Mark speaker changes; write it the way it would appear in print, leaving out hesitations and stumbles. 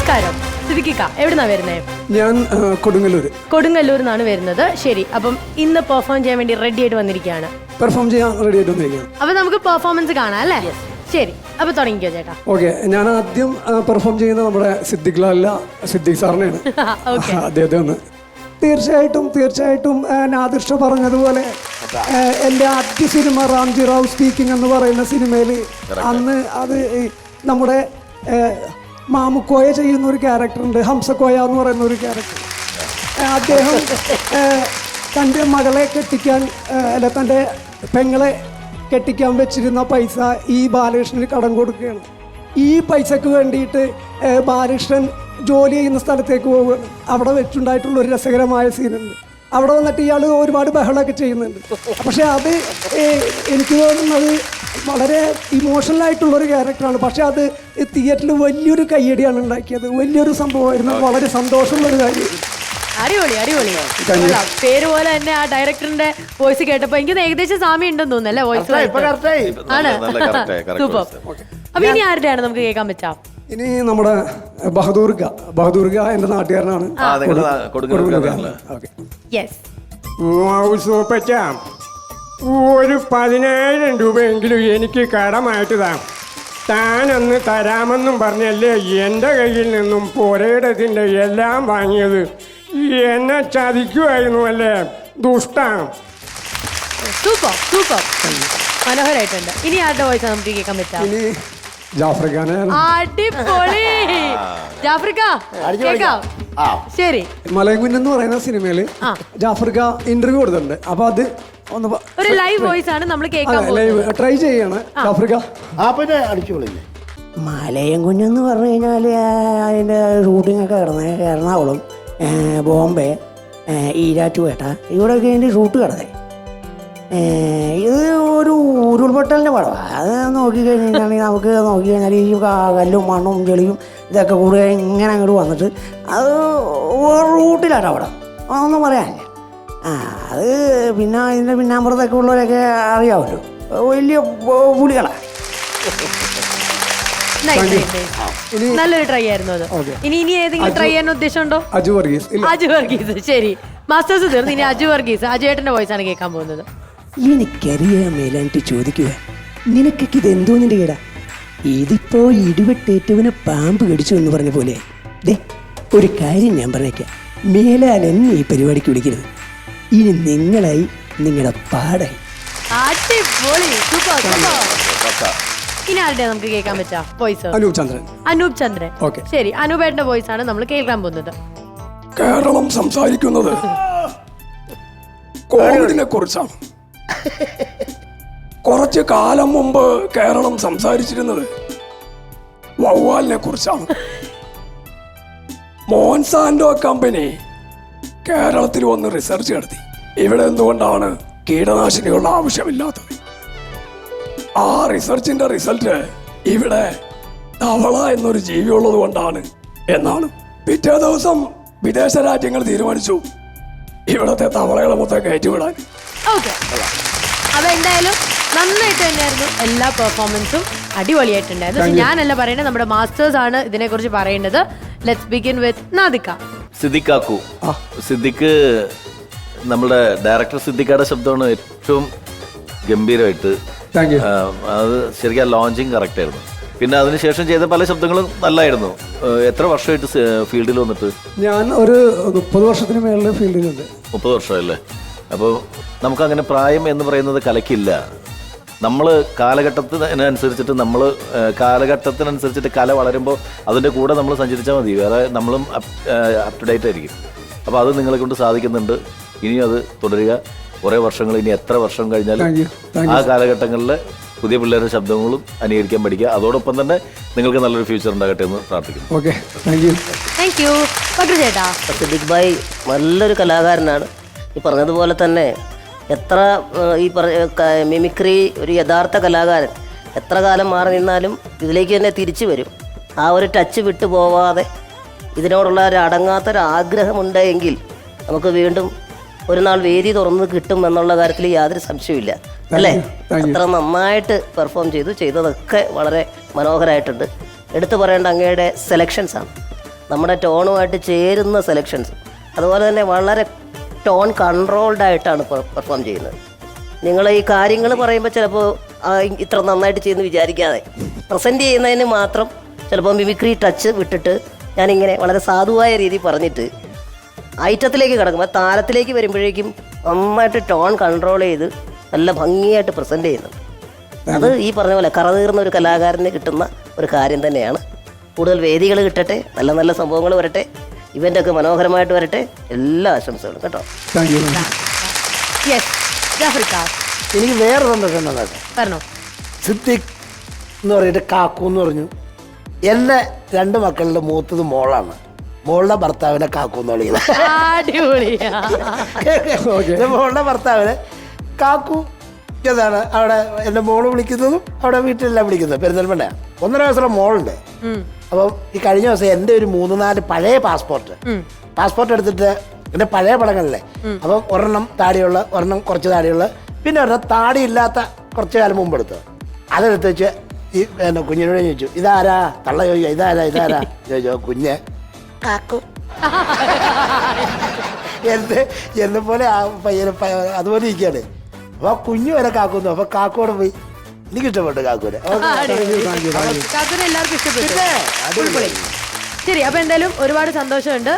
Speaker 1: നമസ്കാരം. സിദ്ദിഖിക്ക എവിടുന്നാ വരുന്നേ?
Speaker 2: ഞാൻ
Speaker 1: കൊടുങ്ങല്ലൂർ നിന്നാണ് വരുന്നത്. ശരി, അപ്പം ഇന്ന് പെർഫോം ചെയ്യാൻ വേണ്ടി റെഡി ആയിട്ട് വന്നിരിക്കുകയാണ്. അപ്പൊ നമുക്ക് പെർഫോമൻസ് കാണാം അല്ലേ? ശരി, അപ്പൊ തുടങ്ങിക്കോ ചേട്ടാ.
Speaker 2: ഓക്കെ, ഞാൻ ആദ്യം പെർഫോം ചെയ്യുന്നത് നമ്മുടെ സിദ്ദിഖ് ലാലല്ല, സിദ്ദിഖ് സാറിനെയാണ്. അദ്ദേഹത്തെ ഒന്ന് തീർച്ചയായിട്ടും നാദിർഷ പറഞ്ഞതുപോലെ എൻ്റെ ആദ്യ സിനിമ റാംജി റാവു സ്പീക്കിംഗ് എന്ന് പറയുന്ന സിനിമയിൽ അന്ന് അത് നമ്മുടെ മാമുക്കോയ ചെയ്യുന്ന ഒരു ക്യാരക്ടറുണ്ട്, ഹംസക്കോയ എന്ന് പറയുന്ന ഒരു ക്യാരക്ടർ. അദ്ദേഹം തൻ്റെ മകളെ കെട്ടിക്കാൻ അല്ല തൻ്റെ പെങ്ങളെ കെട്ടിക്കാൻ വെച്ചിരുന്ന പൈസ ഈ ബാലകൃഷ്ണന് കടം കൊടുക്കുകയാണ്. ഈ പൈസക്ക് വേണ്ടിയിട്ട് ബാലകൃഷ്ണൻ ജോലി ചെയ്യുന്ന സ്ഥലത്തേക്ക് പോവുകയാണ്. അവിടെ വെച്ചുണ്ടായിട്ടുള്ള ഒരു രസകരമായ സീനുണ്ട്. അവിടെ വന്നിട്ട് ഇയാൾ ഒരുപാട് ബഹളമൊക്കെ ചെയ്യുന്നുണ്ട്. പക്ഷെ അത് എനിക്ക് തോന്നുന്നത് വളരെ ഇമോഷണൽ ആയിട്ടുള്ളൊരു ക്യാരക്ടറാണ്. പക്ഷെ അത് തിയേറ്ററിൽ വലിയൊരു കയ്യടിയാണ് ഉണ്ടാക്കിയത്. വലിയൊരു സംഭവമായിരുന്നു. വളരെ സന്തോഷമുള്ളൊരു കാര്യം.
Speaker 1: അടിപൊളി. പേര് പോലെ തന്നെ ആ ഡയറക്ടറിന്റെ വോയിസ് കേട്ടപ്പോ എനിക്ക് ഏകദേശം സാമ്യം ഉണ്ടെന്ന് തോന്നുന്നല്ലേ? വോയിസ് ആണ്. സൂപ്പർ. അപ്പൊ ഇനി ആരുടെയാണ് നമുക്ക് കേൾക്കാൻ പറ്റാം?
Speaker 2: ഇനി നമ്മുടെ ബഹദൂർഗ എന്റെ നാട്ടുകാരനാണ്.
Speaker 3: ഒരു 10,000 രൂപയെങ്കിലും എനിക്ക് കടമായിട്ട് താനൊന്ന് തരാമെന്നും പറഞ്ഞല്ലേ എൻ്റെ കയ്യിൽ നിന്നും പുരയിടത്തിൻ്റെ എല്ലാം വാങ്ങിയത്. എന്നെ ചതിക്കുമായിരുന്നു അല്ലേ ദുഷ്ട.
Speaker 1: സൂപ്പർ മനോഹരായിട്ടുണ്ട്. ഇനി ആരുടെ വോയിസ് നമുക്ക് കേൾക്കാൻ പറ്റാം? അടിപൊളി ജാഫ്രിക്ക കേൾക്കാം. ശരി,
Speaker 2: മലയങ്കുഞ്ഞെന്ന് പറയുന്ന സിനിമയില് ജാഫർക്ക ഇന്റർവ്യൂ കൊടുത്തിട്ടുണ്ട്. അപ്പൊ അത്
Speaker 1: ഒരു ലൈവ് വോയിസ് ആണ് നമ്മൾ കേൾക്കാൻ പോകുന്നത്.
Speaker 2: ട്രൈ ചെയ്യാണ് ജാഫർക്ക.
Speaker 4: മലയങ്കുഞ്ഞെന്ന് പറഞ്ഞു കഴിഞ്ഞാൽ അതിൻ്റെ ഷൂട്ടിംഗ് ഒക്കെ കിടന്നേ എറണാകുളം, ബോംബെ, ഈരാറ്റുപേട്ട ഇവിടെയൊക്കെ അതിൻ്റെ ഷൂട്ട് കിടന്നേ. ഇത് ഒരു ഉരുൾപൊട്ടലിൻ്റെ പടമാണ്. അത് നോക്കിക്കഴിഞ്ഞാൽ നമുക്ക് നോക്കിക്കഴിഞ്ഞാൽ ഈ കല്ലും മണ്ണും ചെളിയും ഇതൊക്കെ കൂടുതൽ ഇങ്ങനെ അങ്ങോട്ട് വന്നിട്ട് അത് റൂട്ടിലാണ് അവിടെ ഒന്നും പറയാനില്ല. അത് പിന്നെ ഇതിൻ്റെ പിന്നാമ്പുറത്തൊക്കെ ഉള്ളവരൊക്കെ അറിയാമല്ലോ, വലിയ പുലികളാണ്.
Speaker 1: നല്ലൊരു ട്രൈ ആയിരുന്നു അത്. ഇനി ഏതെങ്കിലും ട്രൈ ചെയ്യാൻ ഉദ്ദേശമുണ്ടോ? അജു വർഗീസ്. ശരി, മാസ്റ്റേഴ്സ് തീർന്ന് ഇനി അജു വർഗീസ്, അജുവേട്ടന്റെ വോയിസ് ആണ് കേൾക്കാൻ പോകുന്നത്.
Speaker 4: എനിക്കറിയാൻ മേലായിട്ട് ചോദിക്കുക, നിനക്കൊക്കെ ഇത് എന്തോന്നിൻ്റെ കേടാ? ഇതിപ്പോ ഇടിവെട്ടേറ്റവനെ പാമ്പ് കടിച്ചു എന്ന് പറഞ്ഞ പോലെ. ഒരു കാര്യം ഞാൻ പറഞ്ഞേക്കാം, മേലാൽ എന്നെ ഈ പരിപാടിക്ക് വിളിക്കരുത്. ഇനി നിങ്ങളായി നിങ്ങളുടെ പാടായി.
Speaker 1: ഇനി ആരുടെ നമുക്ക് കേൾക്കാൻ പറ്റാ വോയിസ്? അനൂപ് ചന്ദ്രൻ. ശരി, അനൂപേട്ടന്റെ വോയിസ് ആണ് നമ്മൾ കേൾക്കാൻ പോകുന്നത്.
Speaker 2: കേരളം സംസാരിക്കുന്നത് കോവിഡിനെ കുറിച്ചാണ്. കുറച്ച് കാലം മുമ്പ് കേരളം സംസാരിച്ചിരുന്നത് വവ്വാലിനെ കുറിച്ചാണ്. മോൺസാൻഡോ കമ്പനി കേരളത്തിൽ വന്ന് റിസർച്ച് നടത്തി. ഇവിടെ എന്തുകൊണ്ടാണ് കീടനാശിനികളുടെ ആവശ്യമില്ലാത്തത്? ആ റിസർച്ചിന്റെ റിസൾട്ട് ഇവിടെ തവള എന്നൊരു ജീവി ഉള്ളത് കൊണ്ടാണ് എന്നാണ്. പിറ്റേ ദിവസം വിദേശ രാജ്യങ്ങൾ തീരുമാനിച്ചു ഇവിടത്തെ തവളകളെ മൊത്തം കയറ്റിവിടാൻ.
Speaker 1: അപ്പൊ എന്തായാലും നന്നായിട്ട് തന്നെയായിരുന്നു എല്ലാ പെർഫോമൻസും. അടിപൊളിയായിട്ടുണ്ടായിരുന്നു. ഞാനല്ല പറയേണ്ടത്, നമ്മുടെ മാസ്റ്റേഴ്സ് ആണ് ഇതിനെ കുറിച്ച് പറയേണ്ടത്. Let's begin with Nadika.
Speaker 5: Siddique നമ്മുടെ ഡയറക്ടർ സിദ്ദിഖയുടെ ശബ്ദമാണ് ഏറ്റവും ഗംഭീരമായിട്ട്. അത് ശരിക്കും ലോഞ്ചിങ് കറക്റ്റ് ആയിരുന്നു. പിന്നെ അതിനുശേഷം ചെയ്ത പല ശബ്ദങ്ങളും നല്ലായിരുന്നു. എത്ര വർഷമായിട്ട് ഫീൽഡിൽ വന്നിട്ട്?
Speaker 2: ഞാൻ ഒരു 30 വർഷത്തിന് മേളിൽ ഫീൽഡിലുണ്ട്.
Speaker 5: 30 വർഷമല്ലേ? അപ്പോൾ നമുക്കങ്ങനെ പ്രായം എന്ന് പറയുന്നത് കലക്കില്ല. നമ്മൾ കാലഘട്ടത്തിനനുസരിച്ചിട്ട് കാലഘട്ടത്തിനനുസരിച്ചിട്ട് കല വളരുമ്പോൾ അതിൻ്റെ കൂടെ നമ്മൾ സഞ്ചരിച്ചാൽ മതി. വേറെ നമ്മളും അപ് ടു ഡേറ്റ് ആയിരിക്കും. അപ്പോൾ അത് നിങ്ങളെ കൊണ്ട് സാധിക്കുന്നുണ്ട്. ഇനിയും അത് തുടരുക. കുറേ വർഷങ്ങൾ, ഇനി എത്ര വർഷം കഴിഞ്ഞാലും ആ കാലഘട്ടങ്ങളിൽ പുതിയ പിള്ളേരുടെ ശബ്ദങ്ങളും അനുകരിക്കാൻ പഠിക്കുക. അതോടൊപ്പം തന്നെ നിങ്ങൾക്ക് നല്ലൊരു ഫ്യൂച്ചർ ഉണ്ടാകട്ടെ എന്ന് പ്രാർത്ഥിക്കുന്നു.
Speaker 6: സിദ്ദിഖ് ഭായ് നല്ലൊരു കലാകാരനാണ്. ഈ പറഞ്ഞതുപോലെ തന്നെ എത്ര മിമിക്രി ഒരു യഥാർത്ഥ കലാകാരൻ എത്ര കാലം മാറി നിന്നാലും ഇതിലേക്ക് തന്നെ തിരിച്ചു വരും. ആ ഒരു ടച്ച് വിട്ടു പോവാതെ ഇതിനോടുള്ള ഒരു അടങ്ങാത്തൊരു ആഗ്രഹമുണ്ടെങ്കിൽ നമുക്ക് വീണ്ടും ഒരു നാൾ വേദി തുറന്ന് കിട്ടും എന്നുള്ള കാര്യത്തിൽ യാതൊരു സംശയമില്ല അല്ലേ? അത്ര നന്നായിട്ട് ചെയ്തതൊക്കെ വളരെ മനോഹരമായിട്ടുണ്ട്. എടുത്തു പറയേണ്ട അങ്ങയുടെ സെലക്ഷൻസാണ്. നമ്മുടെ ടോണുമായിട്ട് ചേരുന്ന സെലക്ഷൻസ്, അതുപോലെ തന്നെ വളരെ ടോൺ കൺട്രോൾഡ് ആയിട്ടാണ് പെർഫോം ചെയ്യുന്നത്. നിങ്ങൾ ഈ കാര്യങ്ങൾ പറയുമ്പോൾ ചിലപ്പോൾ ഇത്ര നന്നായിട്ട് ചെയ്യുന്നു വിചാരിക്കാതെ പ്രസൻറ്റ് ചെയ്യുന്നതിന് മാത്രം ചിലപ്പോൾ മിമിക്രി ടച്ച് വിട്ടിട്ട് ഞാനിങ്ങനെ വളരെ സാധുവായ രീതി പറഞ്ഞിട്ട് ഐറ്റത്തിലേക്ക് കിടക്കുമ്പോൾ താരത്തിലേക്ക് വരുമ്പോഴേക്കും നന്നായിട്ട് ടോൺ കൺട്രോൾ ചെയ്ത് നല്ല ഭംഗിയായിട്ട് പ്രസൻറ്റ് ചെയ്യുന്നുണ്ട്. അത് ഈ പറഞ്ഞ പോലെ കറതീർന്ന ഒരു കലാകാരന് കിട്ടുന്ന ഒരു കാര്യം തന്നെയാണ്. കൂടുതൽ വേദികൾ കിട്ടട്ടെ, നല്ല നല്ല സംഭവങ്ങൾ വരട്ടെ, ഇവൻ്റൊക്കെ മനോഹരമായിട്ട് വരട്ടെ. എല്ലാ ആശംസകളും കേട്ടോ.
Speaker 2: Thank you.
Speaker 1: യെസ്, ജാഫ്രിക്ക
Speaker 4: എനിക്ക് വേറെ സന്തോഷം എന്താ
Speaker 1: പറഞ്ഞോ.
Speaker 4: സിദ്ദിഖ് എന്ന് പറഞ്ഞിട്ട് കാക്കു എന്ന് പറഞ്ഞു. എൻ്റെ 2 മക്കളുടെ മൂത്തത് മോളാണ്. മോളുടെ ഭർത്താവിനെ കാക്കു എന്ന് വിളിക്കുന്നത്.
Speaker 1: അടിപൊളിയാ.
Speaker 4: മോളുടെ ഭർത്താവിനെ കാക്കു എന്താണ് അവിടെ എൻ്റെ മോള് വിളിക്കുന്നതും അവിടെ വീട്ടിലെല്ലാം വിളിക്കുന്നത്. പെരുന്തൽമണ്ണയാണ്. 1.5 വയസ്സുള്ള മോളുണ്ട്. അപ്പം ഈ കഴിഞ്ഞ ദിവസം എൻ്റെ ഒരു 3-4 പഴയ പാസ്പോർട്ട് എടുത്തിട്ട് എൻ്റെ പഴയ പടങ്ങളിലെ അപ്പം ഒരെണ്ണം താടിയുള്ള, ഒരെണ്ണം കുറച്ച് താടിയുള്ള, പിന്നെ ഒരെണ്ണം താടിയില്ലാത്ത കുറച്ച് കാലം മുമ്പ് എടുത്തു. അതെടുത്ത് വെച്ച് ഈ പിന്നെ കുഞ്ഞിനോട് ചോദിച്ചു, ഇതാരാ? തള്ള ചോദിക്കുക, ഇതാരാ ചോദിച്ചോ. കുഞ്ഞ് കാക്കു എന്നെ പോലെ ആ പയ്യനെ അതുപോലെ ഇരിക്കുകയാണ്. അപ്പോൾ കുഞ്ഞു വരെ കാക്കുന്നു. അപ്പോൾ കാക്കോടെ പോയി. എനിക്ക് ഇഷ്ടപ്പെട്ടു കാക്കൂനെ.
Speaker 1: കാക്കുനെ എല്ലാവർക്കും ഇഷ്ടപ്പെട്ടു. ശരി, അപ്പൊ എന്തായാലും ഒരുപാട് സന്തോഷമുണ്ട്.